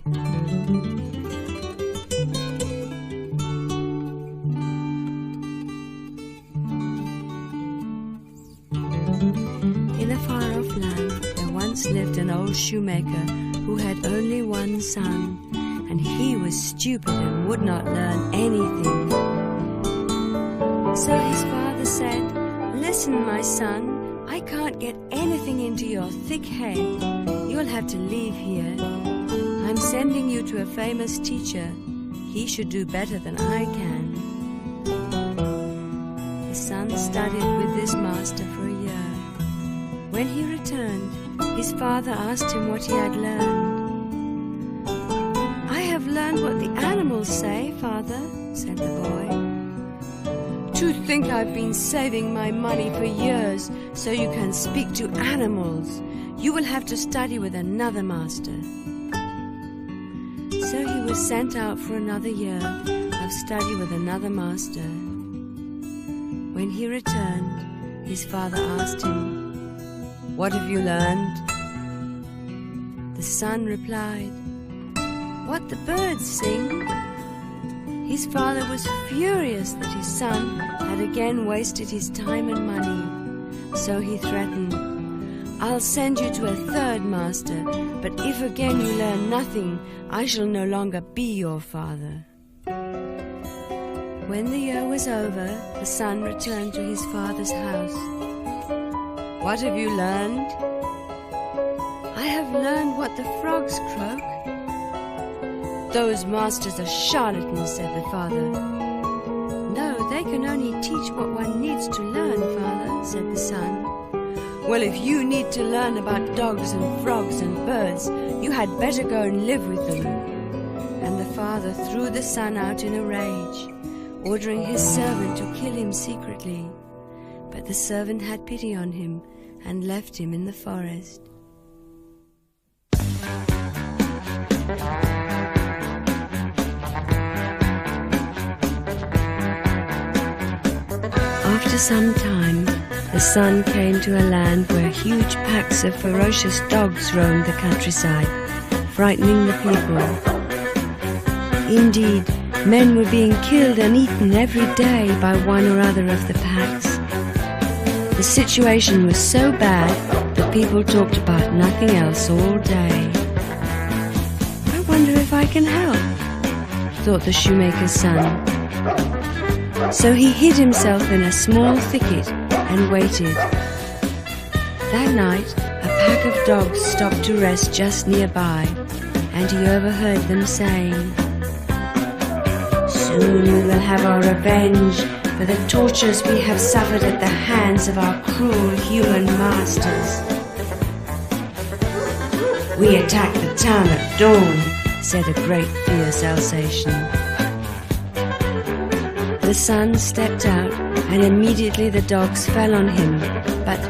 In a far-off land, there once lived an old shoemaker who had only one son, and he was stupid and would not learn anything. So his father said, "Listen, my son, I can't get anything into your thick head. You'll have to leave here. I'm sending you to a famous teacher. He should do better than I can." The son studied with this master for a year. When he returned, his father asked him what he had learned. "I have learned what the animals say, father," said the boy. "To think I've been saving my money for years so you can speak to animals. You will have to study with another master." So he was sent out for another year of study with another master. When he returned, his father asked him, "What have you learned?" The son replied, "What the birds sing." His father was furious that his son had again wasted his time and money. So he threatened, "I'll send you to a third master, but if again you learn nothing, I shall no longer be your father." When the year was over, the son returned to his father's house. "What have you learned?" "I have learned what the frogs croak." "Those masters are charlatans," said the father. "No, they can only teach what one needs to learn, father," said the son. "Well, if you need to learn about dogs and frogs and birds, you had better go and live with them." And the father threw the son out in a rage, ordering his servant to kill him secretly. But the servant had pity on him and left him in the forest. After some time, the son came to a land where huge packs of ferocious dogs roamed the countryside, frightening the people. Indeed, men were being killed and eaten every day by one or other of the packs. The situation was so bad that people talked about nothing else all day. "I wonder if I can help," thought the shoemaker's son. So he hid himself in a small thicket and waited. That night, a pack of dogs stopped to rest just nearby, and he overheard them saying, "Soon we will have our revenge for the tortures we have suffered at the hands of our cruel human masters." "We attack the town at dawn," said a great fierce Alsatian. The son stepped out, and immediately the dogs fell on him. But,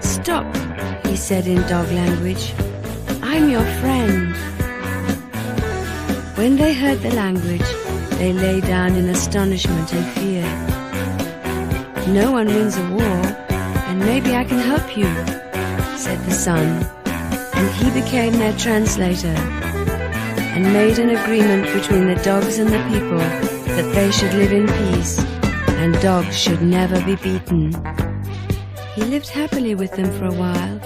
"Stop," he said in dog language. "I'm your friend." When they heard the language, they lay down in astonishment and fear. "No one wins a war, and maybe I can help you," said the son, and he became their translator, and made an agreement between the dogs and the people that they should live in peace, and dogs should never be beaten. He lived happily with them for a while,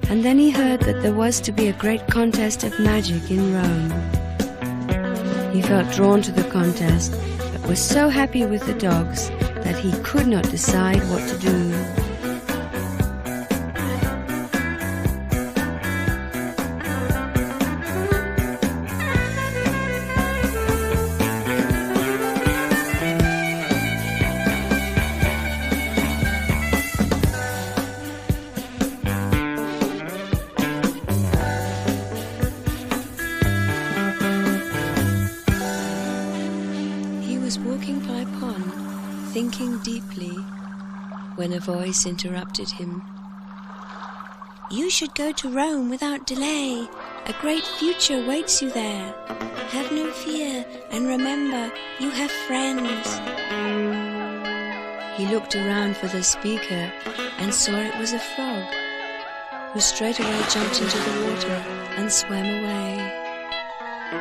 and then he heard that there was to be a great contest of magic in Rome. He felt drawn to the contest, but was so happy with the dogs that he could not decide what to do. Thinking deeply, when a voice interrupted him. "You should go to Rome without delay. A great future waits you there. Have no fear, and remember, you have friends." He looked around for the speaker and saw it was a frog, who straightway jumped into the water and swam away. The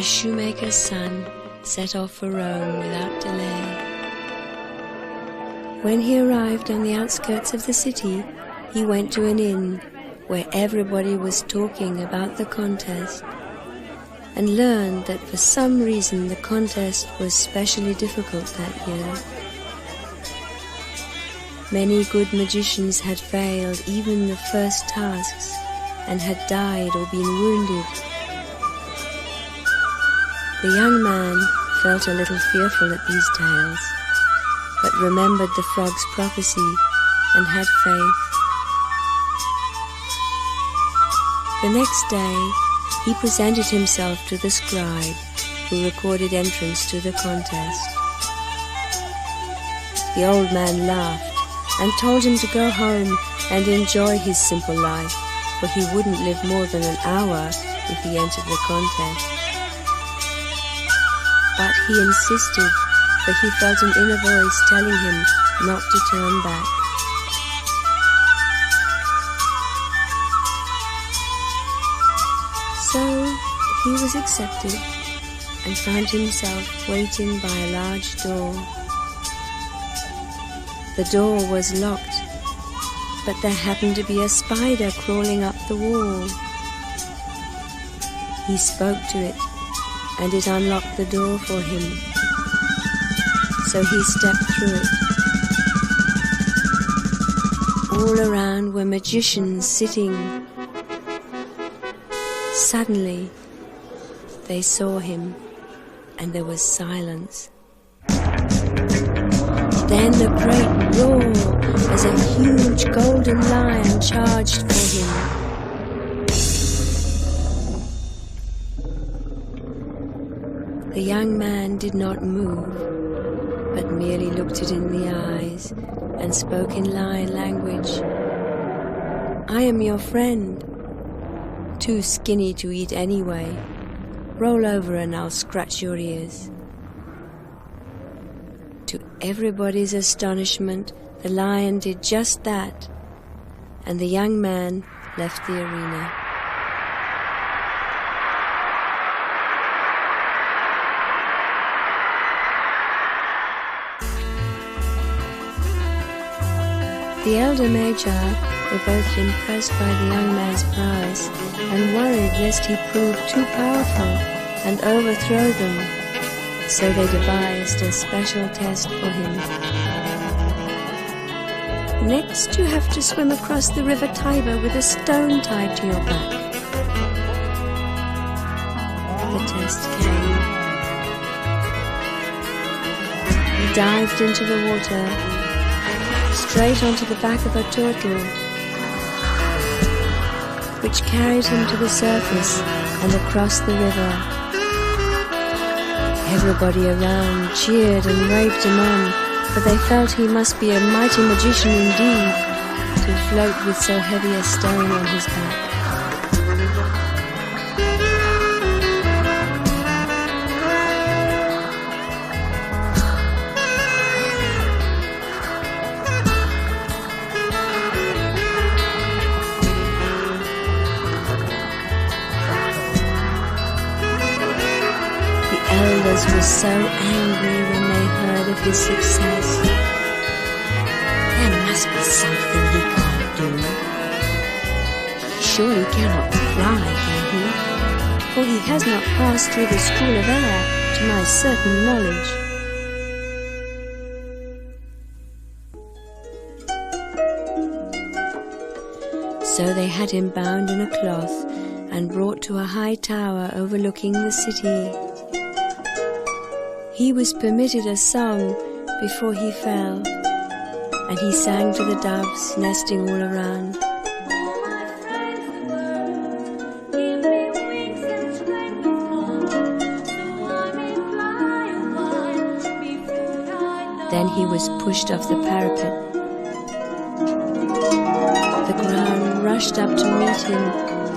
shoemaker's son set off for Rome without delay. When he arrived on the outskirts of the city, he went to an inn where everybody was talking about the contest, and learned that for some reason the contest was specially difficult that year. Many good magicians had failed even the first tasks and had died or been wounded. The young man felt a little fearful at these tales, but remembered the frog's prophecy and had faith. The next day, he presented himself to the scribe who recorded entrance to the contest. The old man laughed and told him to go home and enjoy his simple life, for he wouldn't live more than an hour if he entered the contest. But he insisted, for he felt an inner voice telling him not to turn back. So he was accepted and found himself waiting by a large door. The door was locked, but there happened to be a spider crawling up the wall. He spoke to it, and it unlocked the door for him. So he stepped through it. All around were magicians sitting. Suddenly, they saw him, and there was silence. Then a great roar as a huge golden lion charged for him. The young man did not move, but merely looked it in the eyes and spoke in lion language. "I am your friend. Too skinny to eat anyway. Roll over and I'll scratch your ears." To everybody's astonishment, the lion did just that, and the young man left the arena. The elder magi were both impressed by the young man's prowess and worried lest he prove too powerful and overthrow them, so they devised a special test for him. "Next you have to swim across the river Tiber with a stone tied to your back." The test came. He dived into the water, straight onto the back of a turtle, which carried him to the surface and across the river. Everybody around cheered and waved him on, for they felt he must be a mighty magician indeed, to float with so heavy a stone on his back. Elders were so angry when they heard of his success. There must be something he can't do. He surely cannot fly, can he? For he has not passed through the school of air, to my certain knowledge. So they had him bound in a cloth and brought to a high tower overlooking the city. He was permitted a song before he fell, and he sang to the doves nesting all around. Then he was pushed off the parapet. The crowd rushed up to meet him,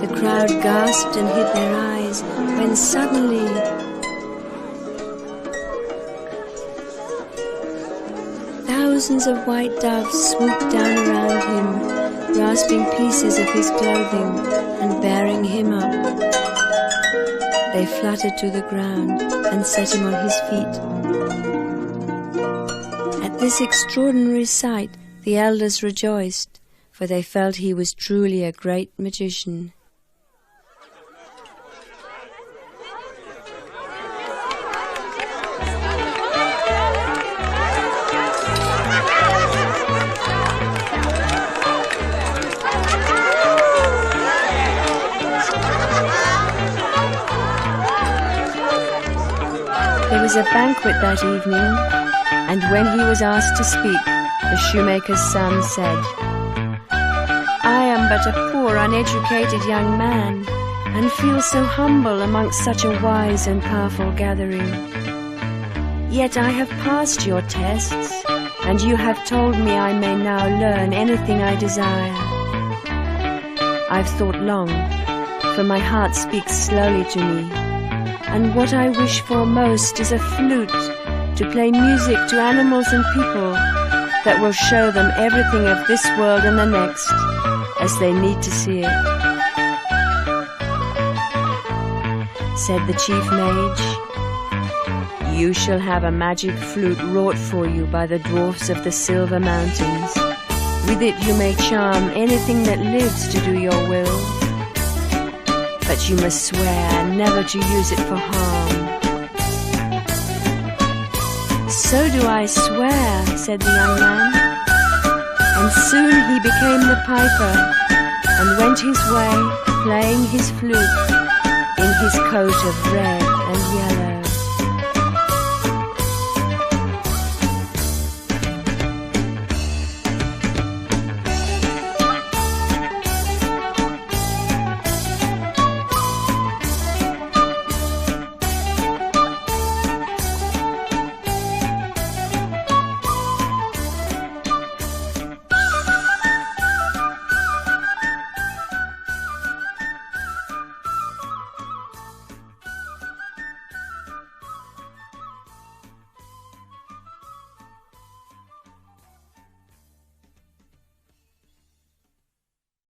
The crowd gasped and hid their eyes when suddenly thousands of white doves swooped down around him, grasping pieces of his clothing and bearing him up. They fluttered to the ground and set him on his feet. At this extraordinary sight, the elders rejoiced, for they felt he was truly a great magician. There was a banquet that evening, and when he was asked to speak, the shoemaker's son said, "I am but a poor, uneducated young man, and feel so humble amongst such a wise and powerful gathering. Yet I have passed your tests, and you have told me I may now learn anything I desire. I've thought long, for my heart speaks slowly to me, and what I wish for most is a flute to play music to animals and people that will show them everything of this world and the next as they need to see it." Said the chief mage, "You shall have a magic flute wrought for you by the dwarfs of the Silver Mountains. With it you may charm anything that lives to do your will. But you must swear never to use it for harm." "So do I swear," said the young man. And soon he became the piper and went his way, playing his flute in his coat of red and yellow.